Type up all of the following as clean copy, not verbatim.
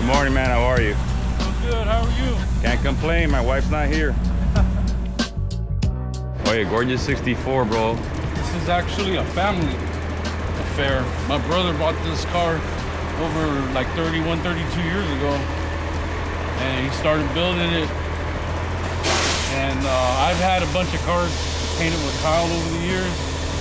morning, man. How are you? I'm good. How are you? Can't complain. My wife's not here. Oh, yeah, gorgeous 64, bro. This is actually a family affair. My brother bought this car over like 31, 32 years ago. And he started building it. And I've had a bunch of cars painted with Kyle over the years.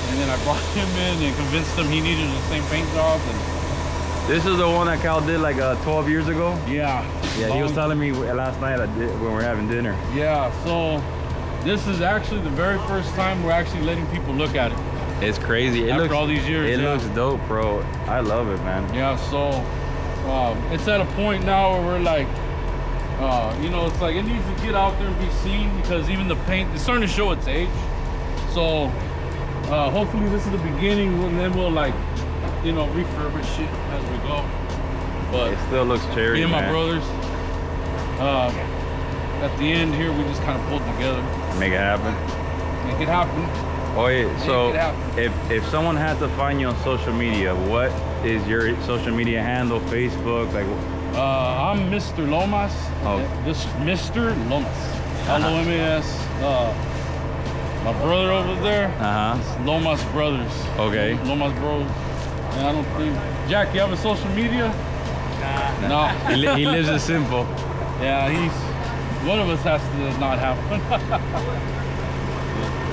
And then I brought him in and convinced him he needed the same paint job. And this is the one that Kyle did like 12 years ago? yeah. Yeah, he was telling me last night when we were having dinner. Yeah, so this is actually the very first time we're actually letting people look at it. It's crazy. After all these years. It looks dope, bro. I love it, man. Yeah, so it's at a point now where we're like, you know, it's like it needs to get out there and be seen because even the paint is starting to show its age. So hopefully this is the beginning, and then we'll like, you know, refurbish it as we go. But it still looks cherry, me and man. my brothers, at the end here, we just kind of pulled together. Make it happen. Make it happen. Oh yeah, so Make it happen. if someone had to find you on social media, what is your social media handle? Facebook, like? I'm Mr. Lomas. Oh. This Mr. Lomas. Lomas. My brother over there. It's Lomas Brothers. Okay. Lomas Bros. And I don't think Jack, you have a social media? Nah. No. He lives it simple. Yeah, one of us has to not have one.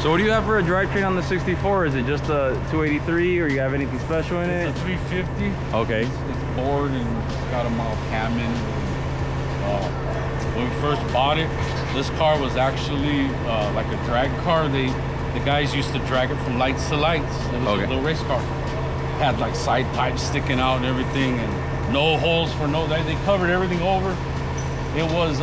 So what do you have for a drivetrain on the 64? Is it just a 283 or you have anything special in it? It's a 350. Okay. It's bored and it's got a mild cam in. When we first bought it, this car was actually like a drag car. The guys used to drag it from lights to lights. It was a little race car. Had like side pipes sticking out and everything, and no holes for they covered everything over. It was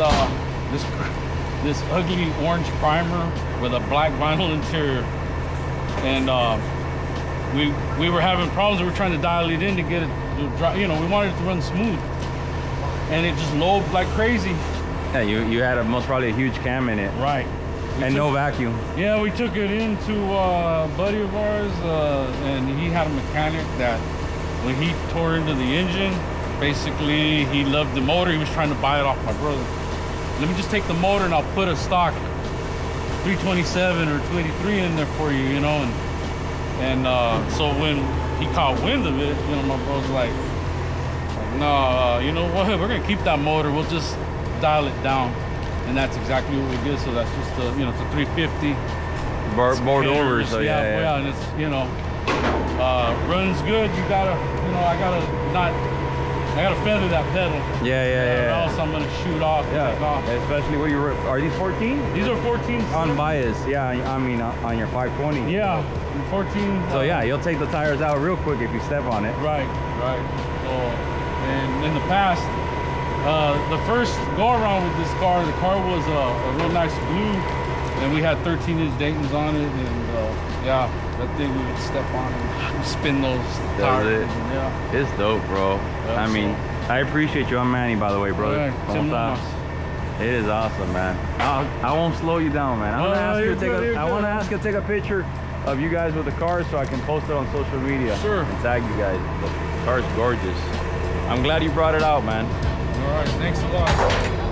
this ugly orange primer with a black vinyl interior, and we were having problems. We were trying to dial it in to get it to dry, you know, we wanted it to run smooth, and it just lobed like crazy. Yeah, you had most probably a huge cam in it. Right. And no vacuum. Yeah, we took it into a buddy of ours, and he had a mechanic that when he tore into the engine, basically he loved the motor. He was trying to buy it off my brother. Let me just take the motor and I'll put a stock 327 or 283 in there for you, you know. And so when he caught wind of it, you know, my brother's like no, you know what? We're gonna keep that motor. We'll just dial it down. And that's exactly what we did. So that's just a, you know, it's a 350. Bored over, so yeah. And it's, you know, runs good. You gotta, you know, I gotta feather that pedal. Yeah. Or else I'm gonna shoot off. Yeah. Take off. Especially what are these 14? These are 14s. On bias, yeah. I mean on your 520. Yeah, 14. So yeah, you'll take the tires out real quick if you step on it. Right. So, and in the past, the first go around with this car, the car was a real nice blue, and we had 13-inch Daytons on it, and yeah, that thing we would step on and spin those tires. Yeah, it's dope, bro. Yeah, I mean, I appreciate you. I'm Manny, by the way, brother. Yeah, it is awesome, man. I won't slow you down, man. I want to ask you to take a picture of you guys with the car so I can post it on social media. Sure. And tag you guys. The car's gorgeous. I'm glad you brought it out, man. All right, thanks a lot.